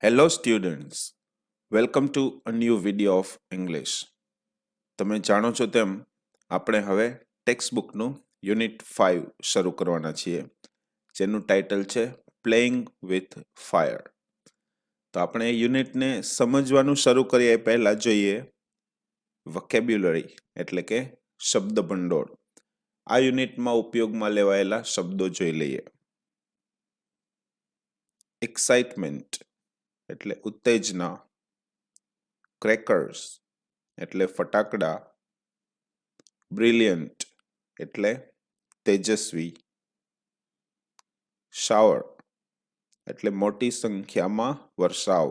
Hello students, welcome to a new video of English. તમે જાણો છો તેમ આપણે હવે ટેક્સ્ટ બુકનું યુનિટ 5 શરૂ કરવાના છીએ જેનું ટાઇટલ છે પ્લેઇંગ વિથ ફાયર. તો આપણે એ યુનિટને સમજવાનું શરૂ કરીએ પહેલા જોઈએ વોકેબ્યુલરી એટલે કે શબ્દ ભંડોળ. આ યુનિટમાં ઉપયોગમાં લેવાયેલા શબ્દો જોઈ લઈએ. એક્સાઇટમેન્ટ એટલે ઉત્તેજના, ક્રેકર્સ એટલે ફટાકડા, બ્રિલિયન્ટ એટલે તેજસ્વી, શાવર એટલે મોટી સંખ્યામાં વરસાવ,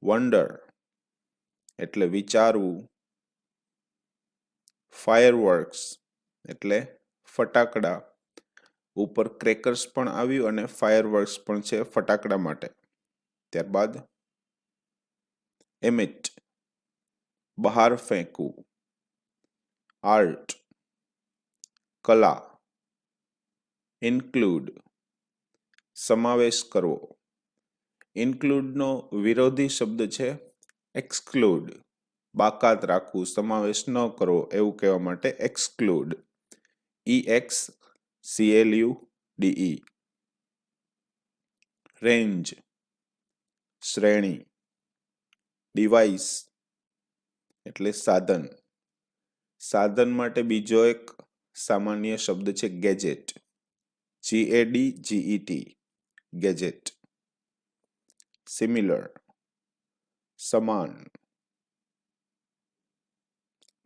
વન્ડર એટલે વિચારવું, ફાયરવર્ક્સ એટલે ફટાકડા. ઉપર ક્રેકર્સ પણ આવ્યું અને ફાયરવર્ક્સ પણ છે ફટાકડા માટે. ત્યારબાદ એમિટ બહાર ફેંકવું, આર્ટ કલા, ઇન્ક્લુડ સમાવેશ કરવો. ઇન્ક્લુડનો વિરોધી શબ્દ છે એક્સક્લુડ, બાકાત રાખવું, સમાવેશ ન કરવો એવું કહેવા માટે એક્સક્લુડ, EXCLUDE. રેન્જ શ્રેણી, ડિવાઇસ એટલે સાધન. સાધન માટે બીજો એક સામાન્ય શબ્દ છે ગેજેટ, GADGET, ગેજેટ. સિમિલર સમાન.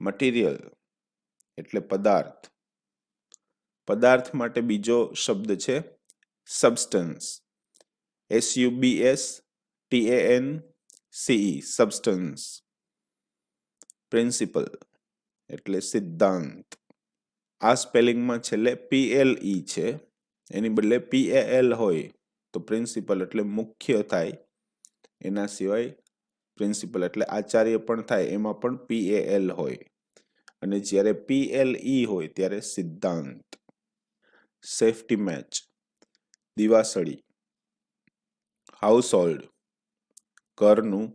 મટીરિયલ એટલે પદાર્થ. પદાર્થ માટે બીજો શબ્દ છે સબસ્ટન્સ, SUBSTANCE, સબસ્ટન્સ. પ્રિન્સિપલ એટલે સિદ્ધાંત. આ સ્પેલિંગમાં છેલ્લે PLE છે, એની બદલે PAL હોય તો પ્રિન્સિપલ એટલે મુખ્ય થાય. એના સિવાય પ્રિન્સિપલ એટલે આચાર્ય પણ થાય, એમાં પણ PAL હોય. અને જ્યારે PLE હોય ત્યારે સિદ્ધાંત. સેફ્ટી મેચ દિવાસળી, હાઉસહોલ્ડ ઘરનું,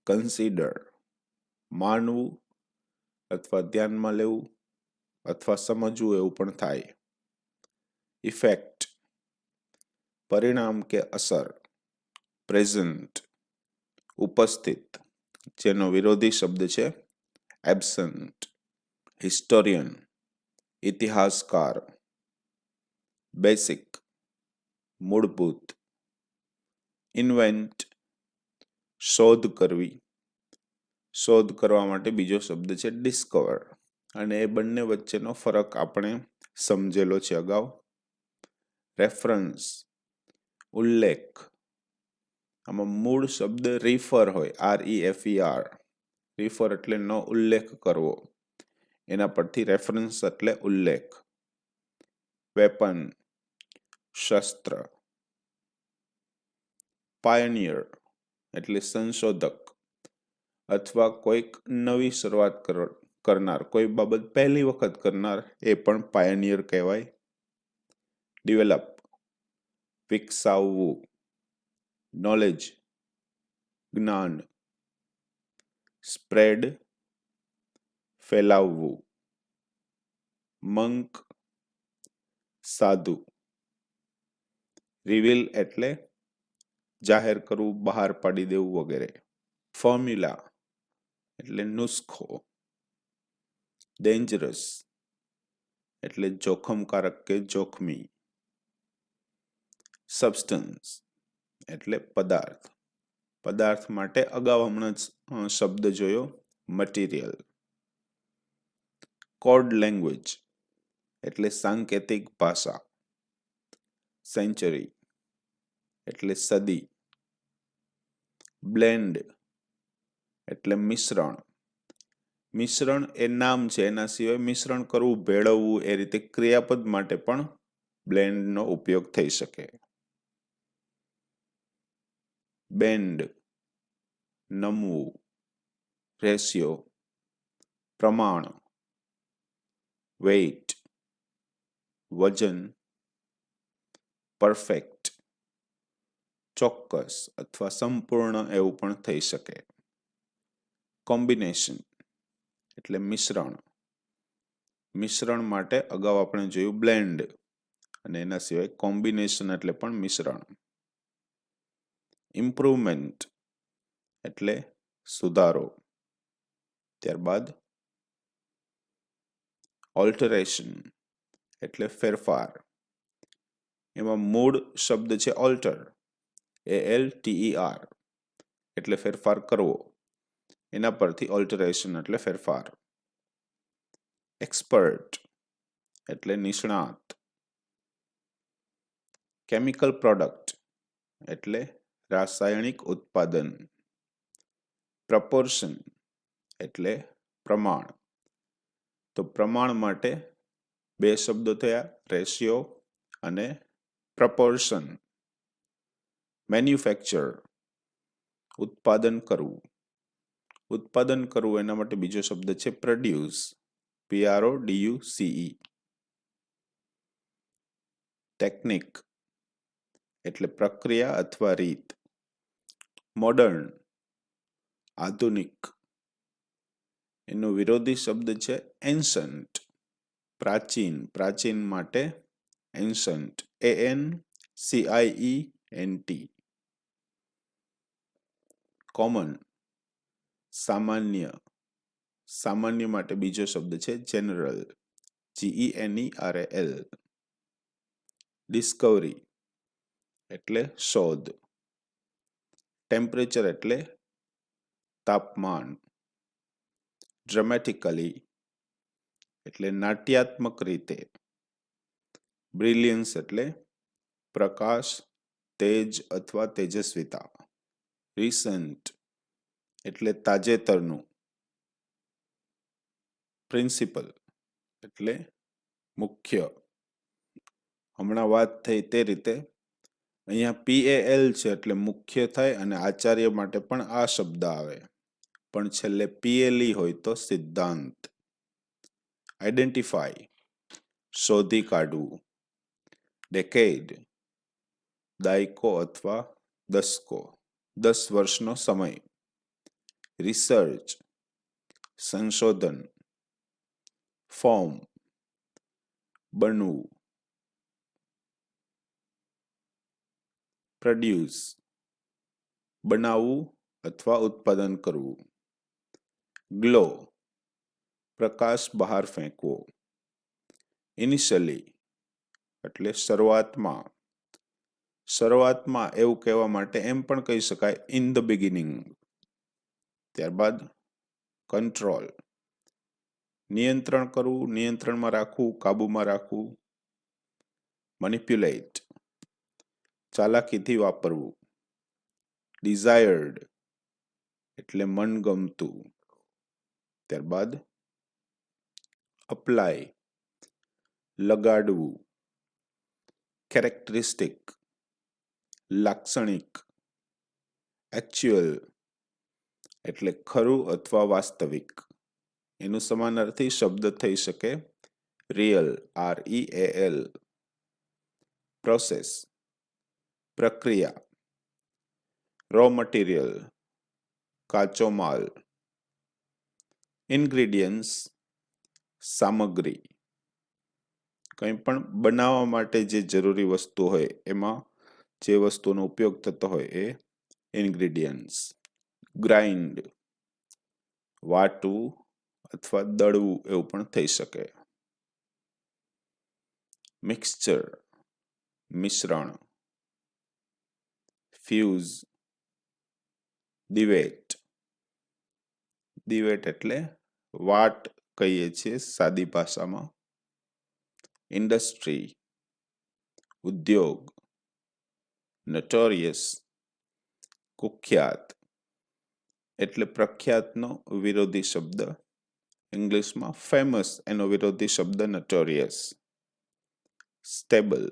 કન્સિડર માનવું અથવા ધ્યાનમાં લેવું અથવા સમજવું એવું પણ થાય. ઇફેક્ટ પરિણામ કે અસર. પ્રેઝન્ટ ઉપસ્થિત, જેનો વિરોધી શબ્દ છે એબ્સન્ટ. હિસ્ટોરિયન ઇતિહાસકાર. બેસિક મૂળભૂત. ઇન્વેન્ટ શોધ કરવી. શોધ કરવા માટે બીજો શબ્દ છે ડિસ્કવર, અને એ બંને વચ્ચેનો ફરક આપણે સમજેલો છે અગાઉ. રેફરન્સ ઉલ્લેખ. આમાં મૂળ શબ્દ રિફર હોય, REFER. રિફર એટલે નો ઉલ્લેખ કરવો, એના પરથી રેફરન્સ એટલે ઉલ્લેખ. વેપન શસ્ત્ર. પાયોનિયર એટલે સંશોધક અથવા કોઈક નવી શરૂઆત કરનાર, કોઈ બાબત પહેલી વખત કરનાર, એ પણ પાયોનિયર કહેવાય. ડેવલપ વિકસાવવું. નોલેજ જ્ઞાન. સ્પ્રેડ ફેલાવવું. મંક સાધુ. રિવીલ એટલે જાહેર કરવું, બહાર પાડી દેવું વગેરે. ફોર્મ્યુલા એટલે નુસ્ખો. ડેન્જરસ એટલે જોખમકારક કે જોખમી. સબસ્ટન્સ એટલે પદાર્થ. પદાર્થ માટે અગાઉ હમણાં જ શબ્દ જોયો મટીરિયલ. કોડ લેંગ્વેજ એટલે સાંકેતિક ભાષા. સેન્ચુરી એટલે સદી. બ્લેન્ડ એટલે મિશ્રણ. મિશ્રણ એ નામ છે, એના સિવાય મિશ્રણ કરવું, ભેળવવું, એ રીતે ક્રિયાપદ માટે પણ બ્લેન્ડનો ઉપયોગ થઈ શકે. બેન્ડ નમવું. રેશિયો પ્રમાણ. વેઇટ વજન. પરફેક્ટ ચોક્કસ અથવા સંપૂર્ણ એવું પણ થઈ શકે. કોમ્બિનેશન એટલે મિશ્રણ. મિશ્રણ માટે અગાઉ આપણે જોયું બ્લેન્ડ, અને એના સિવાય કોમ્બિનેશન એટલે પણ મિશ્રણ. ઇમ્પ્રુવમેન્ટ એટલે સુધારો. ત્યારબાદ ઓલ્ટરેશન એટલે ફેરફાર. એમાં મૂળ શબ્દ છે ઓલ્ટર, ALTER, એટલે ફેરફાર કરવો. એના પરથી ઓલ્ટરેશન એટલે ફેરફાર. એક્સપર્ટ એટલે નિષ્ણાત. કેમિકલ પ્રોડક્ટ એટલે રાસાયણિક ઉત્પાદન. પ્રપોર્શન એટલે પ્રમાણ. તો પ્રમાણ માટે બે શબ્દો થયા, રેશિયો અને પ્રપોર્શન. મેન્યુફેક્ચર ઉત્પાદન કરવું. ઉત્પાદન કરવું એના માટે બીજો શબ્દ છે પ્રોડ્યુસ, PRODUCE. ટેકનિક એટલે પ્રક્રિયા અથવા રીત. મોડર્ન આધુનિક. એનો વિરોધી શબ્દ છે એન્શન્ટ, પ્રાચીન. પ્રાચીન માટે એન્શન્ટ, ANCIENT. કોમન સામાન્ય. સામાન્ય માટે બીજો શબ્દ છે જનરલ, GENERAL. ડિસ્કવરી એટલે શોધ. ટેમ્પરેચર એટલે તાપમાન. ડ્રામેટિકલી એટલે નાટ્યાત્મક રીતે. બ્રિલિયન્સ એટલે પ્રકાશ, તેજ અથવા તેજસ્વીતા. રિસન્ટ એટલે તાજેતરનું. પ્રિન્સિપલ એટલે મુખ્ય. હમણાં વાત થઈ તે રીતે અહીંયા PAL છે એટલે મુખ્ય થાય, અને આચાર્ય માટે પણ આ શબ્દ આવે, પણ છેલ્લે PLE હોય તો સિદ્ધાંત. આઈડેન્ટિફાઈ શોધી કાઢવું. ડેકેડ દાયકો અથવા દસકો, 10 વર્ષનો સમય. રિસર્ચ સંશોધન. ફોર્મ બનવું. પ્રોડ્યુસ બનાવવું અથવા ઉત્પાદન કરવું. ગ્લો પ્રકાશ બહાર ફેંકવો. ઇનિશિયલી એટલે શરૂઆતમાં. શરૂઆતમાં એવું કહેવા માટે એમ પણ કહી શકાય ઇન ધ બિગિનિંગ. ત્યારબાદ કંટ્રોલ નિયંત્રણ કરવું, નિયંત્રણમાં રાખવું, કાબુમાં રાખવું. મેનિપ્યુલેટ ચાલાકીથી વાપરવું. ડિઝાયર્ડ એટલે મનગમતું. ત્યારબાદ અપ્લાય લગાડવું. કેરેક્ટરિસ્ટિક લાક્ષણિક. એક્ચ્યુઅલ એટલે ખરું અથવા વાસ્તવિક. એનું સમાનાર્થી શબ્દ થઈ શકે રિયલ, REAL. પ્રોસેસ પ્રક્રિયા. રો મટીરિયલ કાચો માલ. ઇન્ગ્રીડિયન્ટ્સ સામગ્રી. કંઈ પણ બનાવવા માટે જે જરૂરી વસ્તુ હોય એમાં જે વસ્તુનો ઉપયોગ થતો હોય એ ઇન્ગ્રીડિયન્ટ્સ. ગ્રાઇન્ડ વાટવું અથવા દળવું એવું પણ થઈ શકે. મિક્સચર મિશ્રણ. ફ્યુઝ દિવેટ. દિવેટ એટલે વાટ કહીએ છીએ સાદી ભાષામાં. ઇન્ડસ્ટ્રી ઉદ્યોગ. નોટોરિયસ કુખ્યાત એટલે પ્રખ્યાતનો વિરોધી શબ્દ. ઇંગ્લિશમાં ફેમસ એનો વિરોધી શબ્દ નોટોરિયસ. સ્ટેબલ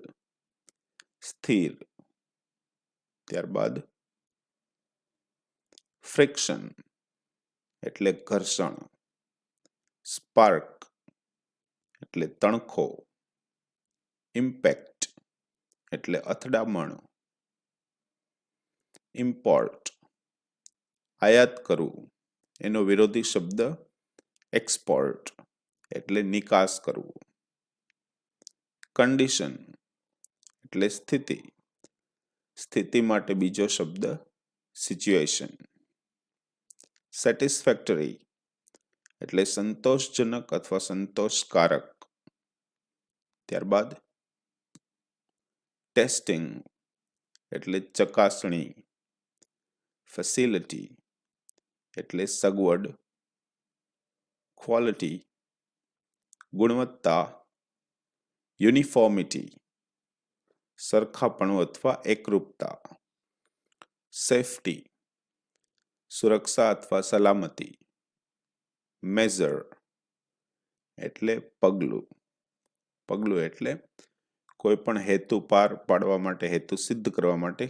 સ્થિર. ત્યારબાદ ફ્રિક્શન એટલે ઘર્ષણ. સ્પાર્ક એટલે તણખો. ઇમ્પેક્ટ એટલે અથડામણ. ઇમ્પોર્ટ આયાત કરવું, એનો વિરોધી શબ્દ એક્સપોર્ટ એટલે નિકાસ કરવું. કન્ડિશન એટલે સ્થિતિ, સ્થિતિ માટે બીજો શબ્દ સિચ્યુએશન. સેટિસ્ફેક્ટરી એટલે સંતોષજનક અથવા સંતોષકારક. ત્યારબાદ ટેસ્ટિંગ એટલે ચકાસણી. ફેસિલિટી એટલે સગવડ. ક્વોલિટી ગુણવત્તા. યુનિફોર્મિટી સરખાપણું અથવા એકરૂપતા. સેફટી સુરક્ષા અથવા સલામતી. મેઝર એટલે પગલું. પગલું એટલે કોઈ પણ હેતુ પાર પાડવા માટે, હેતુ સિદ્ધ કરવા માટે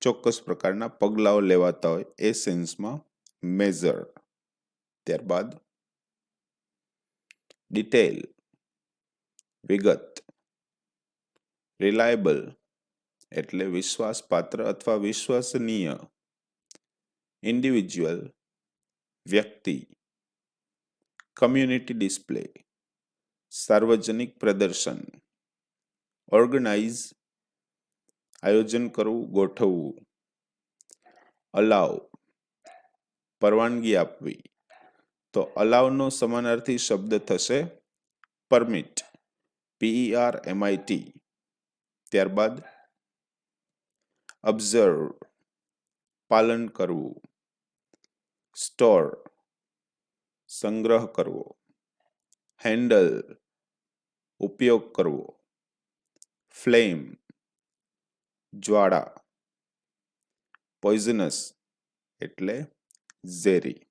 ચોક્કસ પ્રકારના પગલાઓ લેવાતા હોય એ સેન્સમાં મેઝર. ત્યારબાદ ડિટેલ વિગત. રિલાયબલ એટલે વિશ્વાસપાત્ર અથવા વિશ્વસનીય. ઇન્ડિવિજ્યુઅલ વ્યક્તિ. કમ્યુનિટી ડિસ્પ્લે સાર્વજનિક પ્રદર્શન. ઓર્ગેનાઇઝ આયોજન કરવું, ગોઠવવું. અલાવ પરવાનગી આપવી. તો અલાવનો સમાનાર્થી શબ્દ થશે પરમિટ, PERMIT. ત્યારબાદ ઓબ્ઝર્વ પાલન કરવું. સ્ટોર સંગ્રહ કરવો. હેન્ડલ ઉપયોગ કરવો. ફ્લેમ જ્વાળા. પોઈઝનસ એટલે ઝેરી.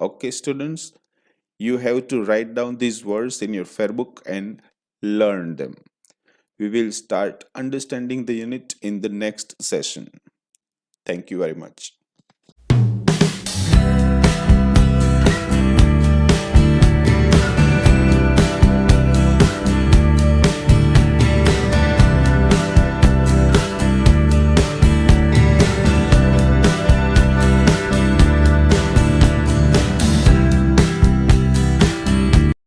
Okay, students, you have to write down these words in your fair book and learn them. We will start understanding the unit in the next session. Thank you very much.